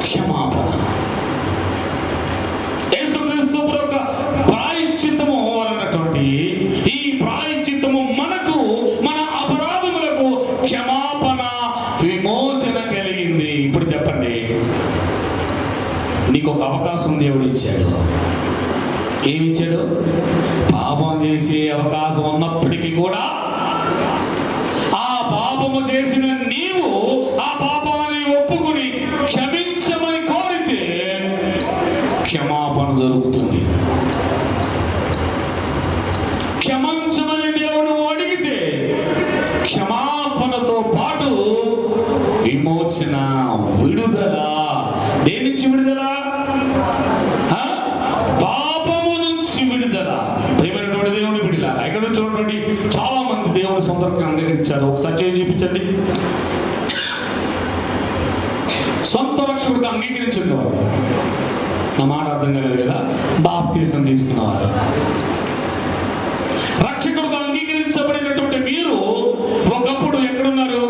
క్షమాపణ. యేసుక్రీస్తు యొక్క ప్రాయశ్చిత్తము అన్నటువంటి ఈ ప్రాయశ్చిత్తము మనకు మన అపరాధములకు క్షమాపణ, విమోచన కలిగింది. ఇప్పుడు చెప్పండి, నీకు ఒక అవకాశం దేవుడు ఇచ్చాడు. ఏమిచ్చాడు? పాపం చేసే అవకాశం ఉన్నప్పటికీ కూడా ఆ పాపము చేసిన నీవు ఆ పాపాన్ని ఒప్పుకుని క్షమించమని కోరితే క్షమాపణ జరుగుతుంది. క్షమించమని దేవుడు అడిగితే క్షమాపణతో పాటు విమోచన, విడుదల. దేని నుంచి విడుదల? పాపము నుంచి విడుదల. ప్రియమైనటువంటి దేవుని విడుదల. ఇక్కడ నుంచి చూడండి, చాలా మంది దేవుని సొంతంగా అంగీకరించారు. ఒకసారి చేసి చూపించండి. సొంత రక్షకుడిగా అంగీకరించింది వారు. నా మాట అర్థం కాలేదు కదా? బాప్తిసం తీసుకున్నవారు. రక్షకుడుగా అంగీకరించబడినటువంటి మీరు ఒకప్పుడు ఎక్కడున్నారు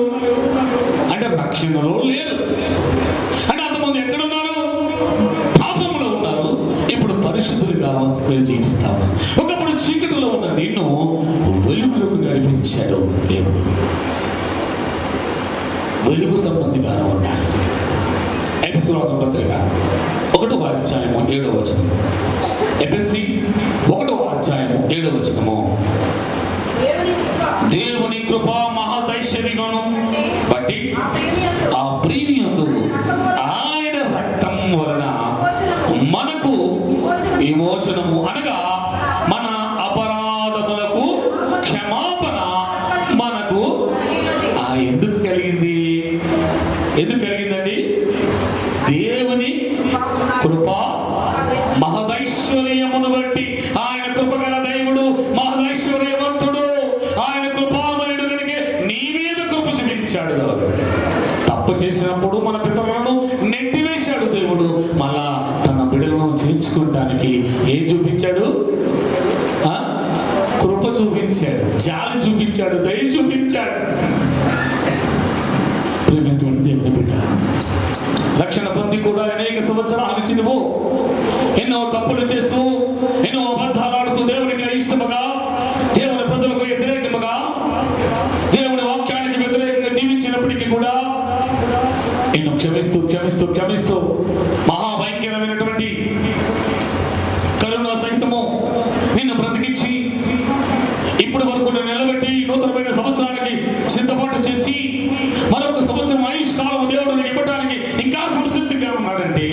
అంటే రక్షణలో లేరు. అంటే అంతమంది ఎక్కడున్నారు? పాపంలో ఉన్నారు. ఇప్పుడు పరిశుద్ధులుగా మీరు జీవిస్తాము. ఒకప్పుడు చీకటిలో ఉన్న నిన్ను వెలుగులోకి నడిపించాడు దేవుడు. వెలుగు సంబంధిగా ఉండాలి. ఎఫెసీ రాసిన పత్రిక 1వ అధ్యాయము 7వ వచనం. ఎఫెసీ 1వ అధ్యాయము 7వ వచనము. దేవుని కృప మహాదైశ్వర్యమును బట్టి ఆ ప్రియయందు ఆయన రక్తం వలన మనకు విమోచనము, అనగా మన అపరాధములకు క్షమాపణ మనకు ఎందుకు కలిగింది? ఎందుకు కలిగిందండి? దేవుని కృప మహదైశ్వర్యమును బట్టి. ఆయన కృపగల దేవుడు, మహదైశ్వర్యవంతుడు, ఆయన కృపామయుడు కనుక నీ మీద కృప చూపించాడు. తప్పు చేసినప్పుడు మన పితరులను నెట్టివేశాడు దేవుడు. మళ్ళా తన బిడ్డలను చేర్చుకోవడానికి ఏం చూపించాడు? కృప చూపించాడు, జాలి చూపించాడు, దయ చూపించాడు. దేవుని బిడ్డ, రక్షణ పొంది కూడా అనేక సంవత్సరాల నుంచి నువ్వు ఎన్నో తప్పులు చేస్తూ, ఎన్నో అబద్ధాలు ఆడుతూ, దేవునికి ఇష్టముగా, దేవుని ప్రజలకు వ్యతిరేకముగా, దేవుని వాక్యానికి వ్యతిరేకంగా జీవించినప్పటికీ కూడా నిన్ను క్షమిస్తూ క్షమిస్తూ క్షమిస్తూ మహాభయంకరమైనటువంటి కరుణ సహితము నిన్ను బ్రతికించి ఇప్పటి వరకు నిలబెట్టి నూతనమైన సంవత్సరానికి సిద్ధపాటు చేసి మరొక సంవత్సరం ఆయుష్ కాలం దేవుడు ఇవ్వడానికి ఇంకా సంసిద్ధంగా ఉన్నాడంటే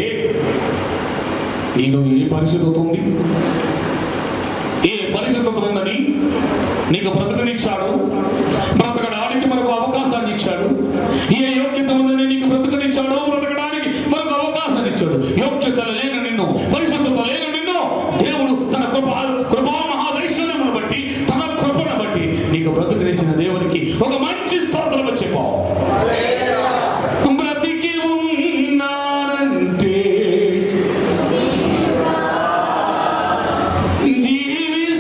నీలో ఏ పరిశుద్ధత ఉంది? ఏ పరిశుద్ధత ఉందని నీకు బ్రతకనిచ్చాడు. బ్రతకడానికి మనకు అవకాశాన్ని ఇచ్చాడు. ఏ యోగ్యత ఉందని నీకు బ్రతకనిచ్చాడు, బ్రతకడానికి మనకు అవకాశాన్ని ఇచ్చాడు. యోగ్యత లేని నిన్ను, పరిశుద్ధత లేని నిన్ను దేవుడు తన కృపా మహాదైశ్వర్యమును బట్టి, తన కృపను బట్టి నీకు బ్రతకనిచ్చిన దేవునికి ఒక మంచి స్తోత్రం చెప్పావు. బ్రతికి ఉన్నానంటే,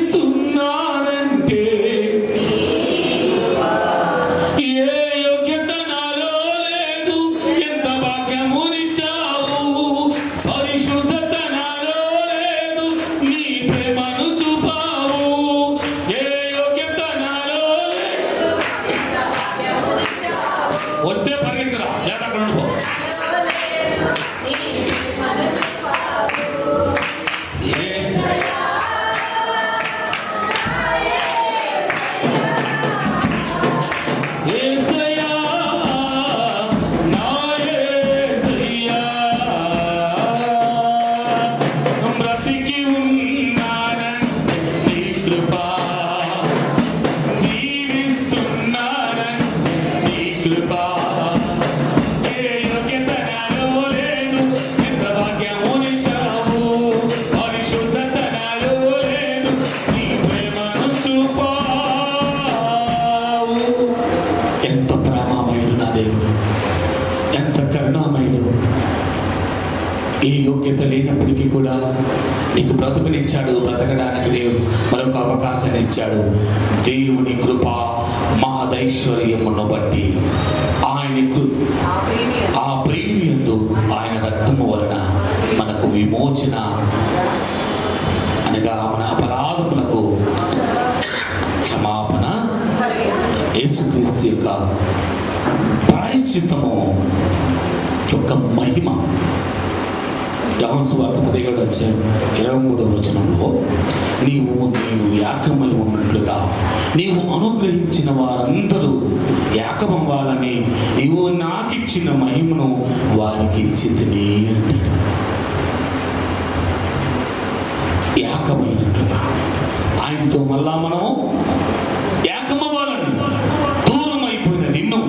జీవిస్తున్నానంటే ఏ యోగ్యత నాలో లేదు, ఎంత భాగ్యమునిచ్చావు. పరిశుద్ధత నాలో లేదు, నీ ప్రేమను చూపావు. ఏ యోగ్యత నాలో లేదు. వస్తే పరిగెత్తురా, లేదా అక్కడ ఉండిపో. యేసయ్యా, నా యేసయ్యా, బ్రతికి ఉన్నానంటే ప్రేమామయుడు నా దేవుడు, ఎంత కరుణామయుడు. ఏ యోగ్యత లేనప్పటికీ కూడా నీకు బ్రతుకునిచ్చాడు. బ్రతకడానికి దేవుడు మరొక అవకాశాన్ని ఇచ్చాడు. దేవుని కృప మహదైశ్వర్యమును బట్టి ఆయనకు ఆ ప్రేమియందు ఆయన రక్తము వలన మనకు విమోచన అనగా మన అపరాధములకు క్షమాపణ, యేసుక్రీస్తు యొక్క ప్రాయశ్చిత్తము యొక్క మహిమ. యోహాను సువార్త 17:23 వచనంలో నీవు ఏకమై ఉన్నట్లుగా నీవు అనుగ్రహించిన వారందరూ ఏకమవ్వాలని నీవు నాకిచ్చిన మహిమను వారికి ఇచ్చితిని అంటాడు. ఏకమైనట్లుగా ఆయనతో మళ్ళా మనము ఏకమవ్వాలని దూరం అయిపోయిన నిన్ను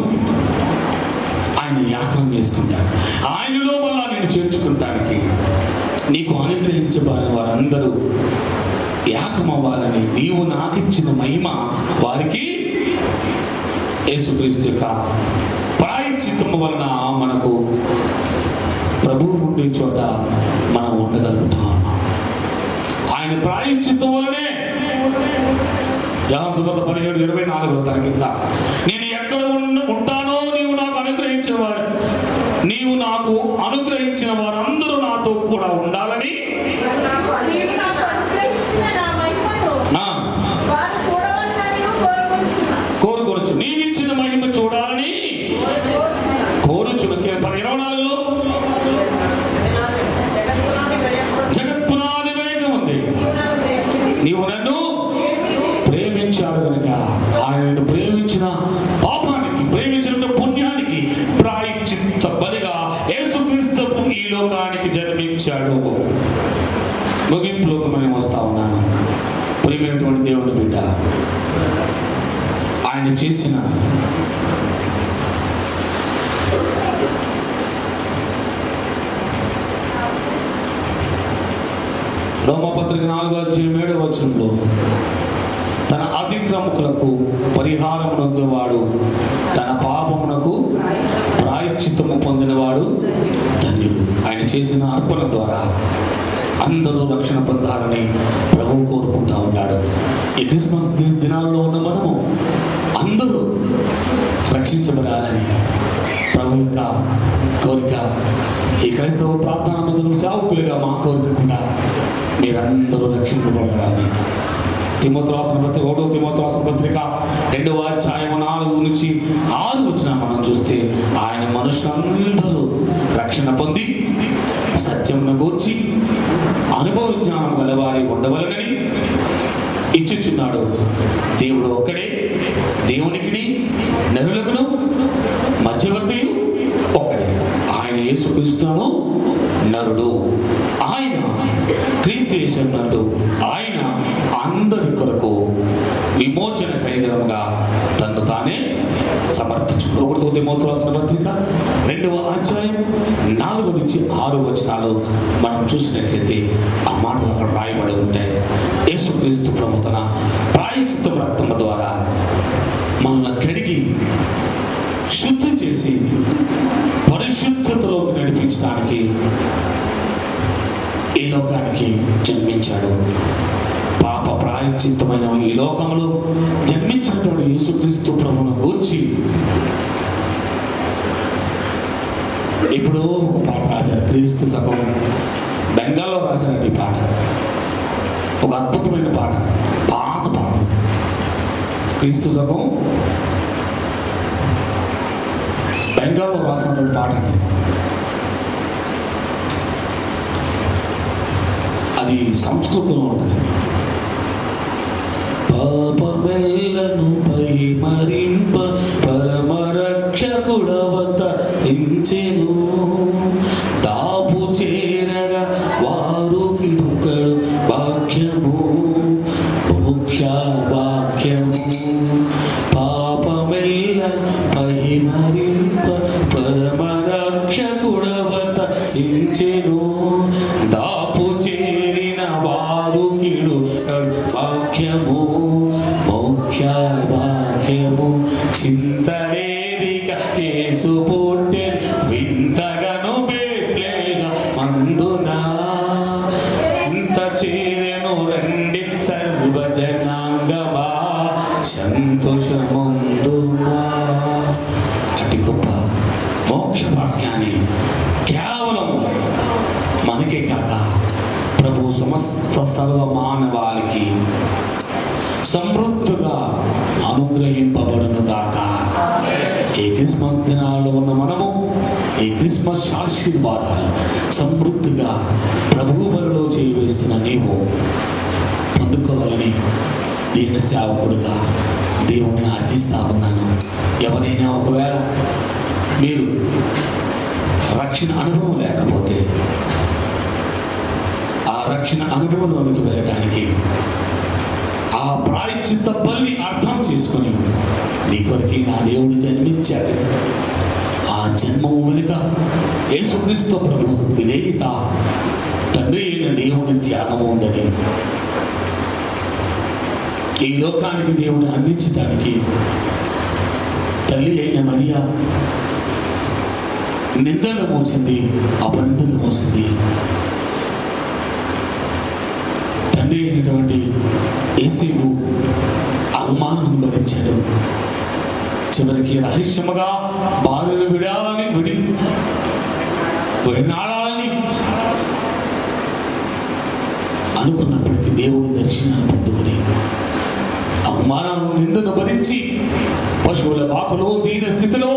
ఆయన ఏకం చేసుకుంటాడు. ఆయనలో మళ్ళా నేను చేర్చుకుంటానికి నీకు అనుగ్రహించబడిన వారందరూ ఏకమవ్వాలని నీవు నాకిచ్చిన మహిమ వారికి యేసుక్రీస్తు యొక్క ప్రాయశ్చిత్తము వలన మనకు ప్రభువు ఉండే చోట మనం ఉండగలుగుతాం. ఆయన ప్రాయశ్చిత్తం వలనే యోహాను సువార్త 17:24 తన కింద నేను ఎక్కడ ఉంటానో నీవు నాకు అనుగ్రహించిన వారందరూ నాతో కూడా ఉండాలని కోరుకోవచ్చు. నీవిచ్చిన మహిమ చూడాలని కోరుచును. 24లో జగత్పునాది వేగం ఉంది. నీవు నన్ను ప్రేమించాడు కనుక ఆయన ప్రేమించిన పాపానికి, ప్రేమించిన పుణ్యానికి ప్రాయశ్చిత్త బలిగా యేసుక్రీస్తు ఈ లోకానికి జన్మించాడు. ముగింపులోకి మనం వస్తా ఉన్నాను. ప్రియమైనటువంటి దేవుని బిడ్డ, ఆయన చేసిన రోమపత్రిక 4:7 తన అతిక్రమకులకు పరిహారమునందువాడు, తన పాపమునకు ప్రాయశ్చిత్తము పొందినవాడు ధన్యుడు. ఆయన చేసిన అర్పణ ద్వారా అందరూ రక్షణ పొందాలని ప్రభువు కోరుకుంటా ఉన్నాడు. ఈ క్రిస్మస్ దినాల్లో ఉన్న మనము అందరూ రక్షించబడాలని ప్రభు యొక్క కోరిక. ఈ క్రైస్తవ ప్రార్థనా మందిరం సేవకులుగా మా కోరిక కూడా మీరందరూ రక్షించబడాలని. తిమోతి రాసిన పత్రిక 1 తిమోతి రాసిన పత్రిక 2వ అధ్యాయం 4-6 మనం చూస్తే ఆయన మనుషులందరూ రక్షణ పొంది సత్యమును గూర్చి అనుభవ జ్ఞానం గలవారి ఉండవలనని ఇచ్చుచున్నాడు. దేవుడు ఒక్కడే, దేవునికి నరులకును మధ్యవర్తి ఒకడే. ఆయన యేసుక్రీస్తును నరుడు, ఆయన క్రీస్తు యేసు నరుడు. ఆయన అందరి కొరకు విమోచన ఖైదముగా తను తానే సమర్పించుకున్నాడు. 1 తిమోతి రాసిన పత్రిక 2వ అధ్యాయం 4-6 మనం చూసినట్లయితే ఆ మాటలు అక్కడ రాయబడి ఉంటాయి. యేసుక్రీస్తు ప్రభు తన ప్రాయశ్చిత్త రక్తము ద్వారా మనల్ని కడిగి శుద్ధి చేసి పరిశుద్ధతలోకి నడిపించడానికి ఈ లోకానికి జన్మించాడు. పాప ప్రాయశ్చిత్తమైన ఈ లోకంలో జన్మించినటువంటి యేసుక్రీస్తు ప్రభువును గూర్చి ఇప్పుడు ఒక పాట రాశారు. క్రీస్తు శకం బెంగాల్లో రాశారండి ఈ పాట. ఒక అద్భుతమైన పాట, పాత పాట. క్రీస్తు శకం బెంగాల్లో రాసినటువంటి పాట అండి. అది సంస్కృతంలో ఉంటుంది. పాపమెల్లను పై మరింప పరమరక్షకుడవతరించెను, దాపు చేరగా వారు కిడుకడు వాక్యము ముఖ్య వాక్యము. పాపమెల్ల పై మరింప పరమరక్షకుడవతరించెను, దాపు చేరిన వారు కిడుకడు వాక్యము ముఖ్య వాక్యము. చింతలేది యేసు పుట్టె వింతగను బెత్లెహేమందున ఇంత చేరెను రండి సర్వజనాంగమా సంతోషముందుమా. అతి గొప్ప మోక్ష వాక్యాన్ని కేవలం మనకే కాక ప్రభు సమస్త సర్వ మానవాళికి సమృద్ధిగా అనుగ్రహింపబడును గాక. ఈ క్రిస్మస్ దినాల్లో ఉన్న మనము ఈ క్రిస్మస్ ఆశీర్వాదాలు సమృద్ధిగా ప్రభువు బలిలో చేయవేస్తున్న నీవు పొందుకోవాలని దీని సేవకుడుగా దేవుణ్ణి ఆర్జిస్తా ఉన్నాను. ఎవరైనా ఒకవేళ మీరు రక్షణ అనుభవం లేకపోతే ఆ రక్షణ అనుభవంలోనికి వెళ్ళడానికి ఆ ప్రాయశ్చిత్త బలిని అర్థం చేసుకొని నీ కొరకి నా దేవుడు జన్మించాడు, ఆ జన్మము వెనుక యేసుక్రీస్తు ప్రభు విధేయత తండ్రి అయిన దేవుని త్యాగము ఉందని ఈ లోకానికి దేవుని అందించడానికి తల్లి అయిన మరియా నిందలు మోసింది, అపనిందలు మోసింది. తండ్రి అయినటువంటి యేసేపు అవమానం భరించాడు. చివరికి రహస్యముగా భార్యను విడాలని అనుకున్నప్పటికీ దేవుని దర్శనాన్ని పొందుకుని అవమానాలను నిందను భరించి పశువుల బాకులో దీన స్థితిలో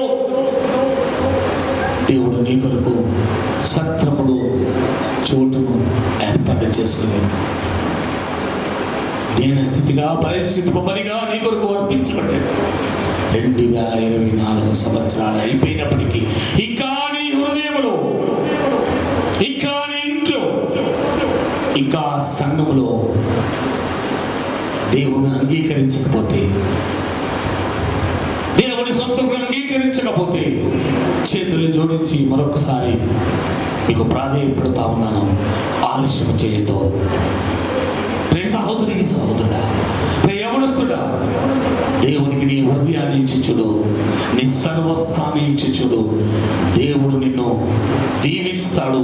దేవుడు నీ కొరకు సత్రములో చోటును ఏర్పాటు చేసుకుని దీన స్థితిగా పరిస్థితిగా నీ కొరకు అర్పించబడ్డాడు. 2024 సంవత్సరాలు అయిపోయినప్పటికీ ఇంకా నీ హృదయంలో, ఇంకా నీ ఇంట్లో, ఇంకా సంఘంలో దేవుని అంగీకరించకపోతే, దేవుని సొంతంగా అంగీకరించకపోతే చేతులు జోడించి మరొకసారి మీకు ప్రాధేయపడుతా ఉన్నాను. ఆలస్యం చేయతో సహోదరి సహోదరుడా, యవనస్తుడా, దేవునికి నీ హృదయాన్ని ఇచ్చుచుడు, నీ సర్వస్వాన్ని ఇచ్చుచుడు. దేవుడు నిన్ను దీవిస్తాడు,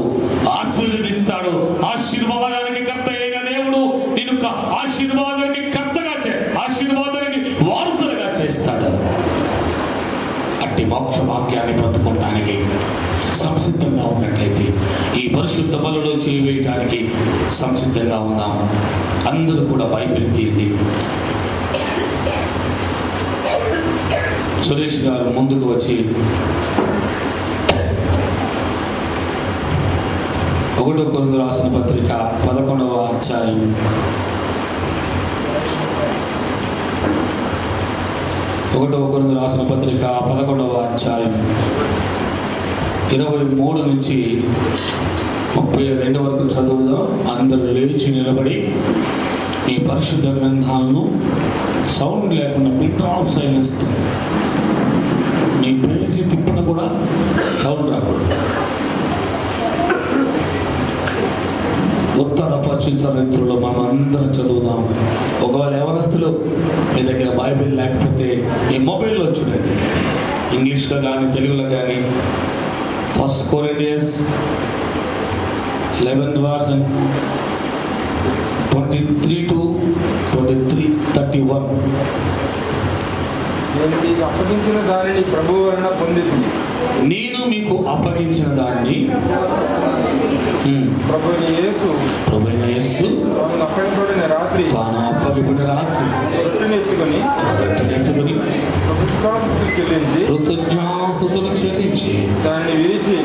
ఆశీర్వదిస్తాడు. ఆశీర్వాదానికి కర్త అయిన దేవుడు నిన్ను ఆశీర్వాదానికి ఆశీర్వాదానికి వారసులుగా చేస్తాడు. అట్టి మోక్ష వాక్యాన్ని పొందుకోవటానికి సంసిద్ధంగా ఉన్నట్లయితే ఈ పరిశుద్ధ బలిలో చేయవేయటానికి సంసిద్ధంగా ఉన్నాం. అందరూ కూడా బైబిల్ తీయండి. సురేష్ గారు ముందుకు వచ్చి 1 కొరింథీయులకు రాసిన పత్రిక 11వ అధ్యాయం 1 కొరింథీయులకు రాసిన పత్రిక 11వ అధ్యాయం 23 నుంచి 32 వరకు చదువుదాం. అందరూ లేచి నిలబడి మీ పరిశుద్ధ గ్రంథాలను సౌండ్ లేకుండా pin of silence, me page తిప్పిన కూడా సౌండ్ రాకూడదు. ఉత్తర పశ్చిమ రీతుల్లో మనం అందరం చదువుదాం. ఒకవేళ యవనస్తులు మీ దగ్గర బైబిల్ లేకపోతే మీ మొబైల్లో చూడండి, ఇంగ్లీష్లో కానీ తెలుగులో కానీ. 1 Corinthians 11:23-31. నేను మీకు అప్పగించిన దానిని ప్రభువు వలన పొందితిని. నేను మీకు అప్పగించిన దాన్ని ప్రభువైన యేసు తాను అప్పగింపబడిన రాత్రి రొట్టెను ఎత్తుకొని కృతజ్ఞతాస్తుతులు చెల్లించి దాన్ని విరిచి